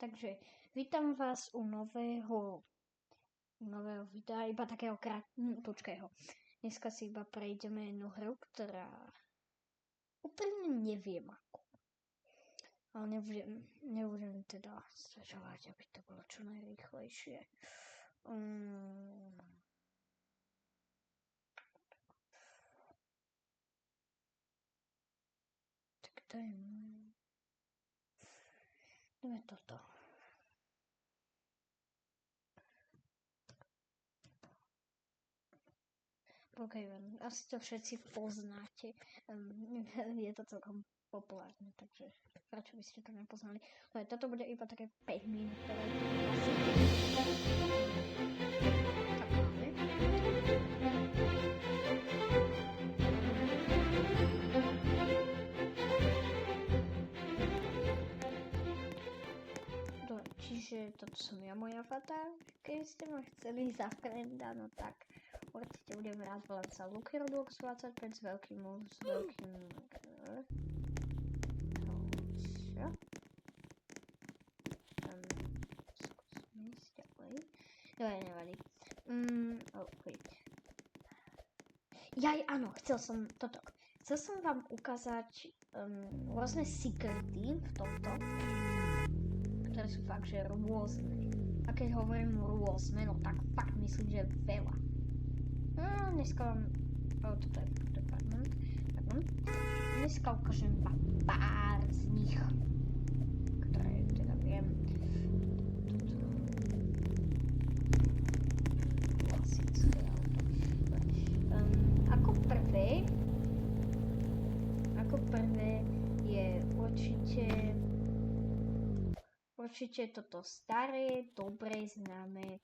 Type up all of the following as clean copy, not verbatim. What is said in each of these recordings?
Takže vítam vás u nového videa, iba takého krátkeho. Dneska si iba prejdeme jednu hru, ktorá úplne neviem ako. Ale nebudem teda stražovať, aby to bolo čo najrýchlejšie. Tak to je... Dáme toto. Pokémon. Asi to všetci poznáte. Je to celkom populárne, takže prečo by ste to nepoznali. Ale toto bude iba také 5 minút. Čiže toto som ja, môj avatar. Keď ste ma chceli za frenda, no tak určite budem rád, volám sa LukyRoblox 25 s veľkým skúsme ísť ďalej. Dobre, nevadí. Jaj, áno, chcel som vám ukázať rôzne secrety v tomto, ktoré sú fakt, že rôzne. A keď hovorím rôzne, no tak fakt myslím, že veľa. Dneska vám... toto je department. Dneska ukážem vám pár z nich, ktoré teda viem. Klasické auto. Ako prvé je určite toto staré, dobre známe.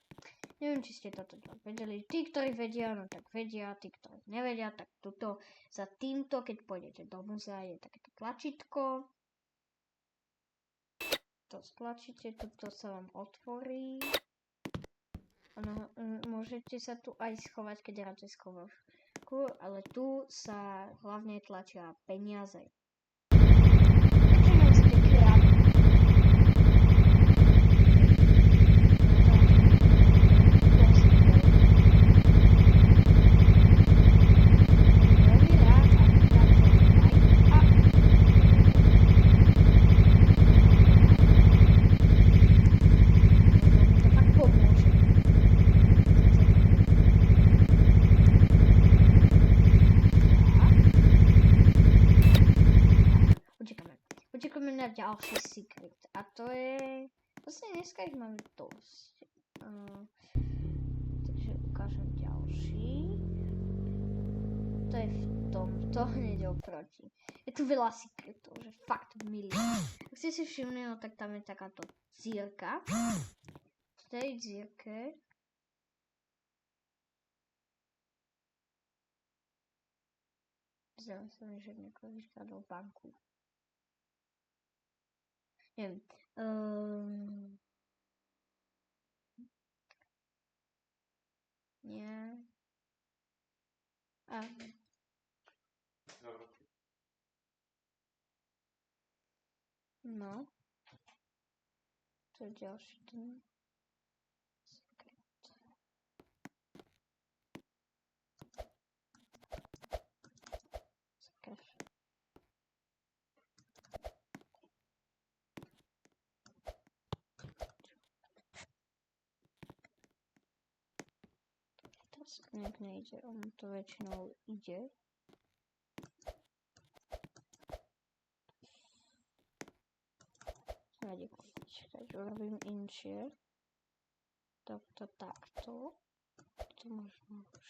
Neviem, či ste toto vedeli. Tí, ktorí vedia, no tak vedia. Tí, ktorí nevedia, tak tuto za týmto, keď pôjdete do muzea, je takéto tlačítko. To stlačíte, tuto sa vám otvorí. Ano, môžete sa tu aj schovať, keď radšej schovávačku, ale tu sa hlavne tlačia peniaze. Utekame na ďalší secret. A to je... Vlastne dneska ich máme dosť. Takže ukážem ďalší. To je v tomto hneď oproti. Je tu veľa secretov, že fakt milión. Ak ste si všimli, no tak tam je takáto dzierka. V tej dzierke zdá sa mi, že niekoho vyškádol banku. Neviem. Nie. No. To je ďalší ten. Nejak nejde, on to väčšinou ide. Nevadí, takže urobím inšie. Takto. To možno už...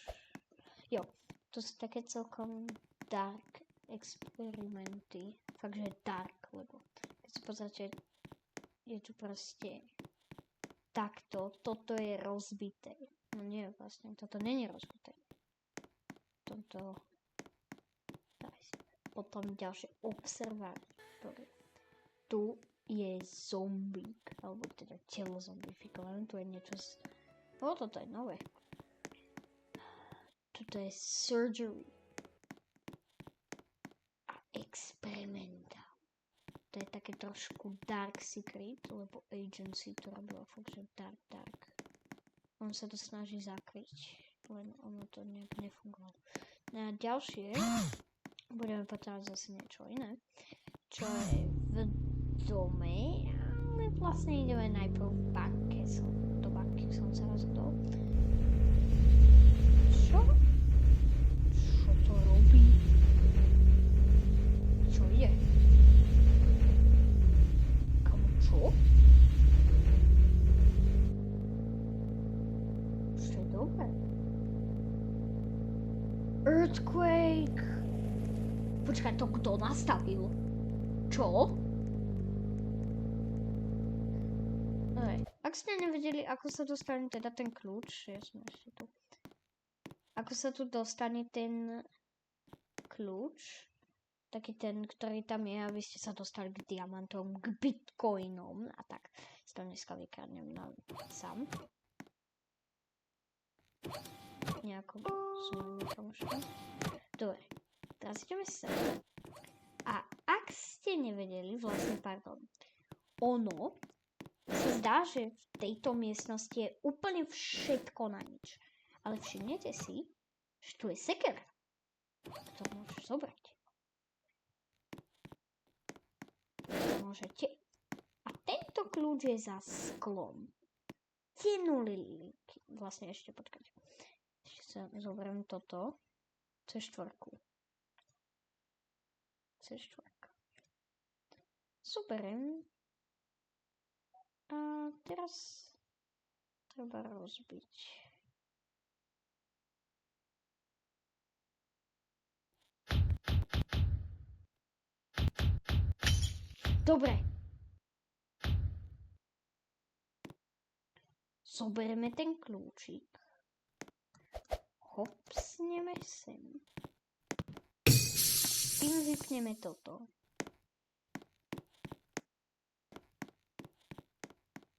Jo, to sú také celkom dark experimenty. Fakt, že dark, lebo keď si pozrite, je tu proste takto, toto je rozbité. No nie, vlastne, toto nie je rozbité. Potom ďalšie observátory. Tu je zombík, alebo teda telo zombifikované. Tu je niečo z... toto je nové. Tuto je surgery. A experimental. To je tak také trošku dark secret, lebo agency to robila fakt, že dark. On sa to snaží zakryť, len ono to nejak nefungovalo. No a ďalšie, budeme potrebovať zase niečo iné, čo je v dome, ale vlastne ideme najprv v banke. Do banky som sa rozhodol. Čo? Čo to robí? Čo je? Kamu čo? Čo je dobré? Earthquake! Počkaj, to kto nastavil? Čo? Ak ste nevedeli, ako sa dostane teda ten kľúč, ja som ešte tu. Ako sa tu dostane ten kľúč, taký ten, ktorý tam je, aby ste sa dostali k diamantom, k bitcoinom a tak. Si to dneska vykradnem sám. Nejako som kamoška. Dobre, teraz ideme sem. A ak ste nevedeli, vlastne, ono sa zdá, že v tejto miestnosti je úplne všetko na nič. Ale všimnete si, že tu je sekera, ktorú môžeš zobrať. Môžete. A tento kľúč je za sklom. Tie nuly. Vlastne ešte počkať. Ešte sa zoberiem toto. C4. Zoberiem. A teraz treba rozbiť. Dobre. Zoberieme ten kľúčik. Hopsneme sem. Tým vypneme toto.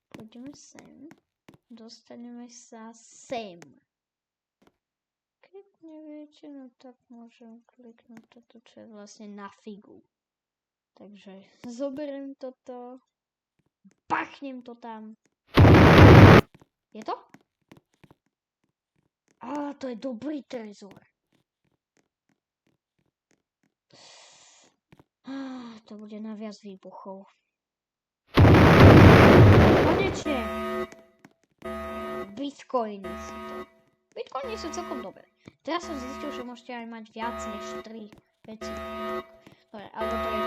Poďme sem. Dostaneme sa sem. Keď neviete, no tak môžem kliknúť toto, čo je vlastne na figu. Takže zoberiem toto. Pachnem to tam. Je to? Á, to je dobrý trezor. To bude na viac výbuchov. Konečne! Bitcoiny sú to. Bitcoiny sú celkom dobré. Teraz som zistil, že môžete aj mať viac než 3 veci. Dobre, alebo to je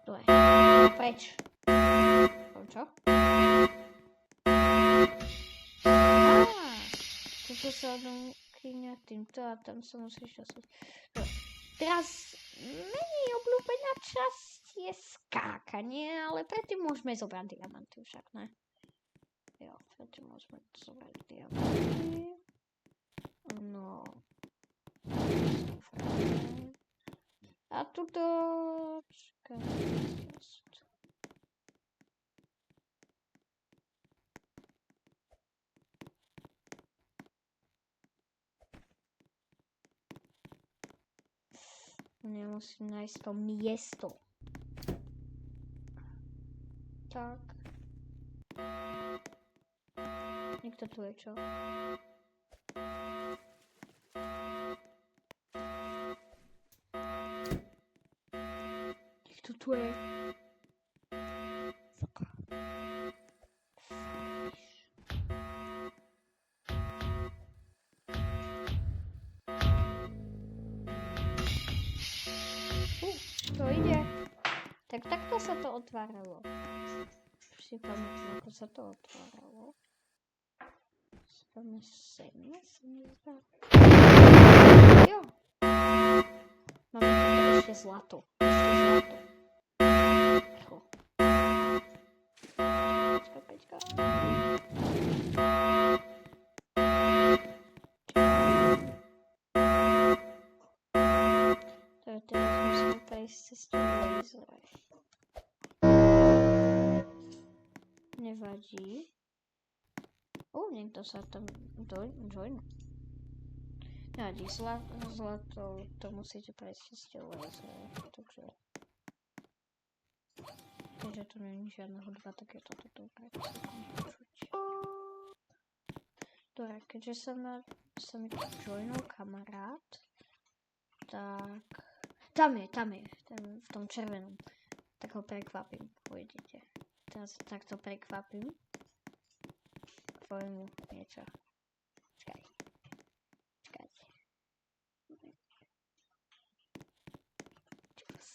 dobre, preč. Čo? Toto sa odkýňa týmto a tam sa musíš časovať. Dobre. Teraz menej obľúbená časť je skákanie, ale predtým môžeme zobrať diamanty však, ne? Jo, predtým môžeme zobrať diamanty. No. A tuto... Čakaj. Nemusím nájsť to miesto. Tak. Niekto tu je, čo? Niekto tu je. To ide. Tak takto sa to otváralo. Už si pamätám, ako sa to otváralo. Spravme sem, sa mi zdá. Jo. Máme tu ešte zlato. Počka. Teraz musíme prejsť cez to laser. Nevadí. Niekto sa tam join. Nevadí, zlato, to musíte prejsť cez to laser. Takže Keďže tu není žiadna hudba, tak je toto dobré. Dobre, keďže sa mi tu joinol kamarát, tak... Tam je, ten v tom červenom. Tak ho prekvapím, uvidíte. Teraz takto prekvapím. Poviem mu niečo. Čakajte. Čus.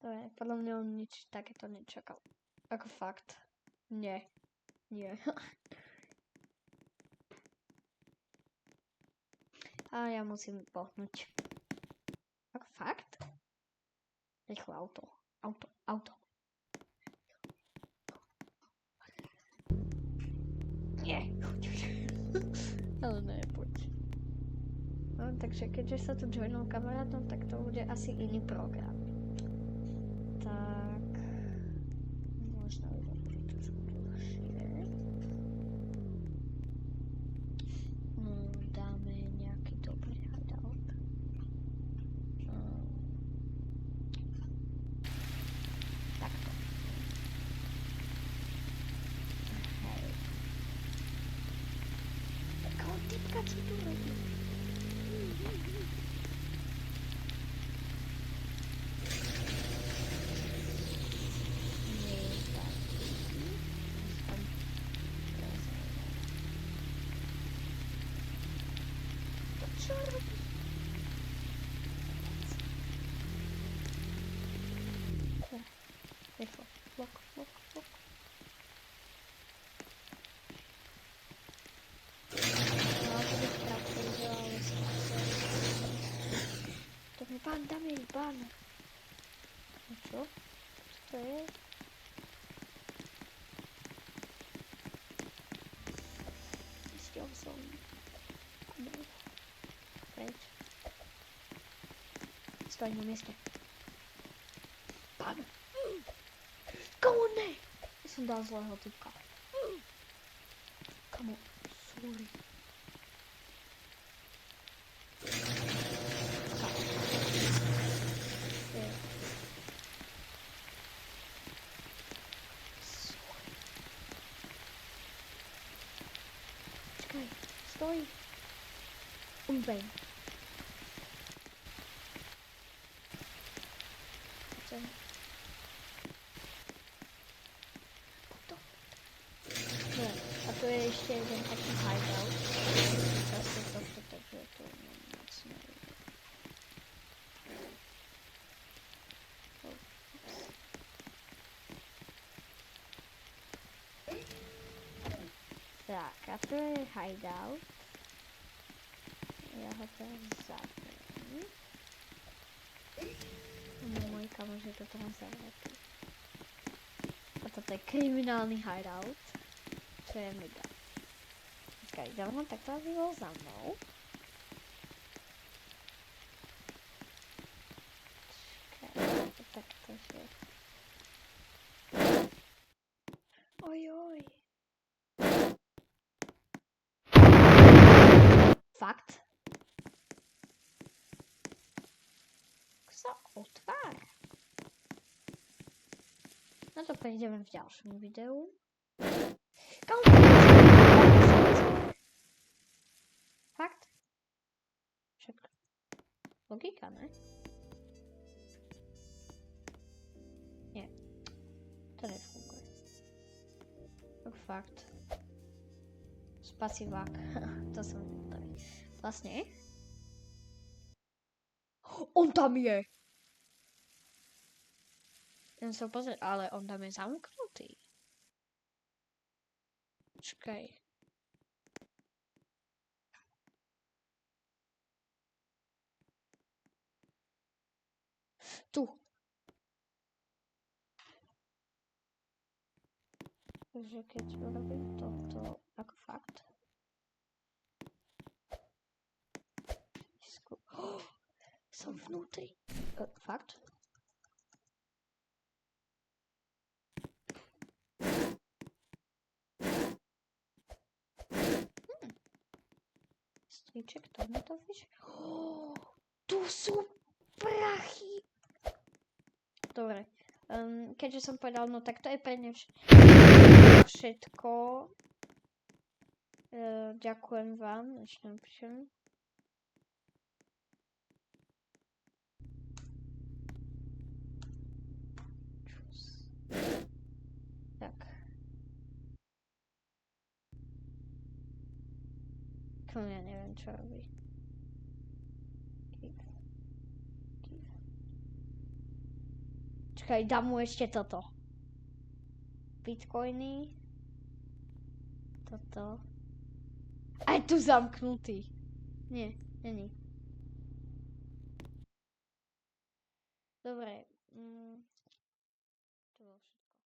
Dobre, podľa mňa on nič takéto nečakal. Ako fakt. Nie. A ja musím pohnúť. Ako fakt? Rýchlo auto. Nie. Ale ne, poď. No, takže keďže sa tu joinol kamarátom, tak to bude asi iný program. Tak... Možno dáme nejaký dobrý hideout. Takto. Hej. Taká typka, čo tu robí? Čo robí? Rýchlo. Blok. To mi ban, dám jej ban. No čo? Co to je? Zistil som. Preč. Stoj na mieste. Ban. Komu ne? Ja som dal zlého typka. Komu? Sorry. Čekaj, stoj. Umbej. No, a to je ešte jeden taký hideout. Zase tohto, takže to moc neviem. Tak, a to je hideout. Ja ho teraz zavriem. Môj kamoš je toto má zavretý. A toto je kriminálny hideout. Čo je mega. Počkaj, idem ho takto, aby bol za mnou. Čakaj, takto, že... Ojoj. Fakt? Ako sa otvára? Na to prejdeme v ďalšom videu. Fakt? Však logika, ne? Nie. To nefunguje. Tak fakt. Spasivák. To som neviem. Vlastne. On tam je! Chcem sa pozrieť, ale on tam je zamknutý. Počkaj. Tu. Takže keď urobím toto, ako fakt. zamknutej. Fakt? Stríček, to mi to víš? Tu sú prachy! Dobre. Keďže som povedal, no tak to je pre dnes všetko. Ďakujem vám. Ešte napíšem. Tak. Ja neviem, čo robí. Čakaj, dám mu ešte toto. Bitcoiny. Toto. Aj tu zamknutý. Nie, není. Dobre.